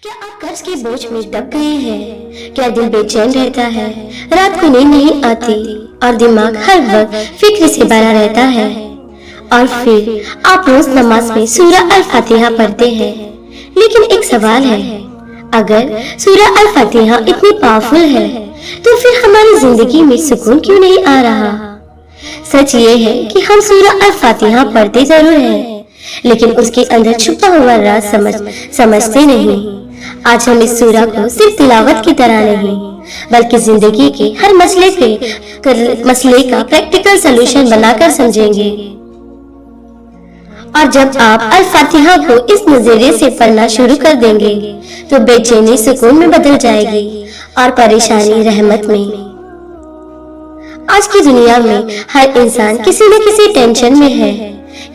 क्या आप कर्ज के बोझ में दब गए हैं? क्या दिल बेचैन रहता है, रात को नींद नहीं आती और दिमाग हर वक्त फिक्र से भरा रहता है? और फिर आप रोज नमाज में सूरह अल फातिहा पढ़ते हैं, लेकिन एक सवाल है, अगर सूरह अल फातिहा इतनी पावरफुल है तो फिर हमारी जिंदगी में सुकून क्यों नहीं आ रहा? सच ये है कि हम सूरह अल फातिहा पढ़ते जरूर हैं, लेकिन उसके अंदर छुपा हुआ राज समझते नहीं। आज हम इस सूरह को सिर्फ तिलावत की तरह नहीं, बल्कि जिंदगी के हर मसले का प्रैक्टिकल सलूशन बनाकर समझेंगे। और जब आप अल फातिहा को इस नजरिए से पढ़ना शुरू कर देंगे तो बेचैनी सुकून में बदल जाएगी और परेशानी रहमत में। आज की दुनिया में हर इंसान किसी न किसी टेंशन में है।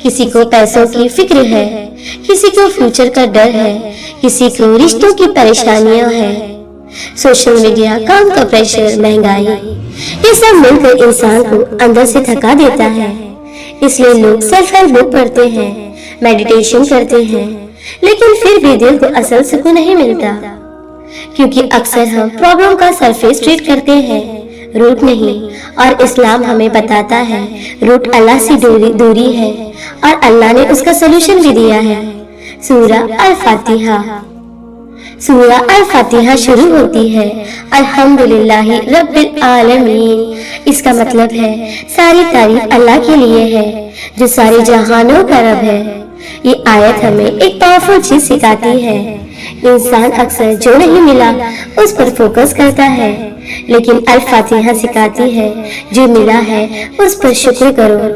किसी को पैसों की फिक्र है, किसी को फ्यूचर का डर है, किसी को रिश्तों की परेशानियां हैं। सोशल मीडिया, काम का प्रेशर, महंगाई, ये सब मिलकर इंसान को अंदर से थका देता है। इसलिए लोग सेल्फ हेल्प बुक पढ़ते हैं, मेडिटेशन करते हैं, लेकिन फिर भी दिल को असल सुकून नहीं मिलता, क्योंकि अक्सर हम प्रॉब्लम का सरफेस ट्रीट करते हैं, रूट नहीं। और इस्लाम हमें बताता है रूट अल्लाह से दूरी है और अल्लाह ने उसका सोल्यूशन भी दिया है। सूरह अल फातिहा। सूरह अल फातिहा शुरू होती है अल्हम्दुलिल्लाहि रब्बिल आलमीन। इसका मतलब है सारी तारीफ अल्लाह के लिए है जो सारे जहानों का रब है। ये आयत हमें एक पावरफुल चीज सिखाती है। इंसान अक्सर जो नहीं मिला उस पर फोकस करता है, लेकिन अल फातिहा सिखाती है जो मिला है उस पर शुक्र करो।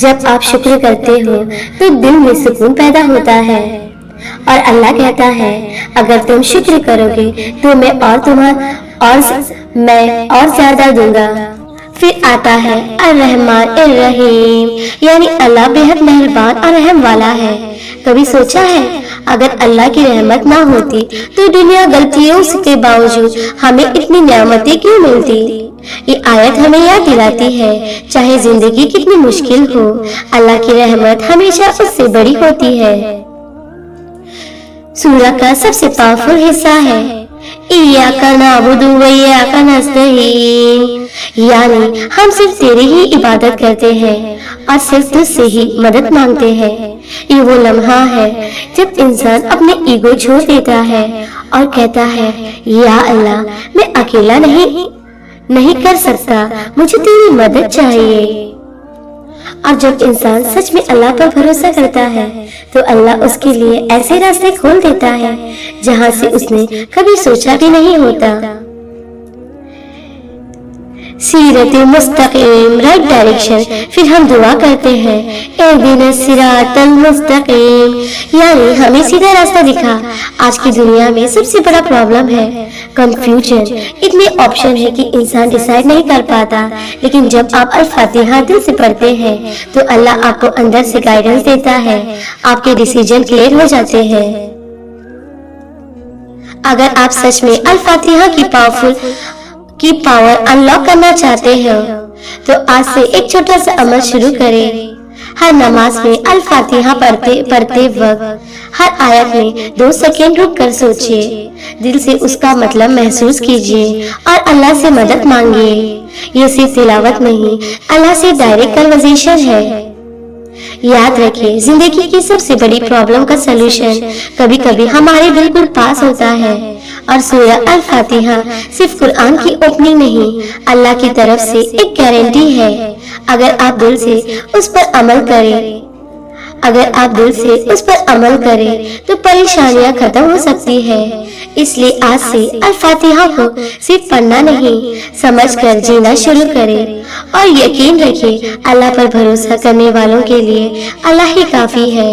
जब आप शुक्र करते हो तो दिल में सुकून पैदा होता है और अल्लाह कहता है अगर तुम शुक्र करोगे तो मैं और ज्यादा दूंगा। फिर आता है अर्रहमान अर्रहीम, यानी अल्लाह बेहद मेहरबान और रहम वाला है। कभी सोचा है अगर अल्लाह की रहमत ना होती तो दुनिया गलतियों के बावजूद हमें इतनी नेमतें क्यों मिलती? ये आयत हमें याद दिलाती है चाहे जिंदगी कितनी मुश्किल हो, अल्लाह की रहमत हमेशा उससे बड़ी होती है। सूरह का सबसे पावरफुल हिस्सा है इय्याका नअबुदु व इय्याका नस्तईन, यानी हम सिर्फ तेरी ही इबादत करते हैं और सिर्फ तुझसे ही मदद मांगते हैं। ये वो लम्हा है जब इंसान अपने ईगो छोड़ देता है और कहता है या अल्लाह मैं अकेला नहीं कर सकता, मुझे तेरी मदद चाहिए। और जब इंसान सच में अल्लाह पर भरोसा करता है तो अल्लाह उसके लिए ऐसे रास्ते खोल देता है जहां से उसने कभी सोचा भी नहीं होता। सीरत मुस्तकीम, राइट डायरेक्शन। फिर हम दुआ करते हैं इहदिनस सिरातल मुस्तकीम, यानी हमें सीधा रास्ता दिखा। आज की दुनिया में सबसे बड़ा प्रॉब्लम है कंफ्यूजन। इतने ऑप्शन है कि इंसान डिसाइड नहीं कर पाता, लेकिन जब आप अल फातिहा दिल से पढ़ते हैं तो अल्लाह आपको अंदर से गाइडेंस देता है, आपके डिसीजन क्लियर हो जाते हैं। अगर आप सच में अल फातिहा की पावर अनलॉक करना चाहते हो तो आज से एक छोटा सा अमल शुरू करें। हर नमाज में अल फातिहा पढ़ते वक्त हर आयत में 2 सेकंड रुक कर सोचिए, दिल से उसका मतलब महसूस कीजिए और अल्लाह से मदद मांगिए। ये सिर्फ तिलावत नहीं, अल्लाह से डायरेक्ट कन्वर्सेशन है। याद रखिए जिंदगी की सबसे बड़ी प्रॉब्लम का सलूशन कभी कभी हमारे बिल्कुल पास होता है। और सूरह अल फातिहा सिर्फ कुरान की ओपनिंग नहीं, अल्लाह की तरफ से एक गारंटी है। अगर आप दिल से उस पर अमल करें तो परेशानियां खत्म हो सकती है। इसलिए आज से अल फातिहा को सिर्फ पढ़ना नहीं, समझकर जीना शुरू करें और यकीन रखें अल्लाह पर भरोसा करने वालों के लिए अल्लाह ही काफी है।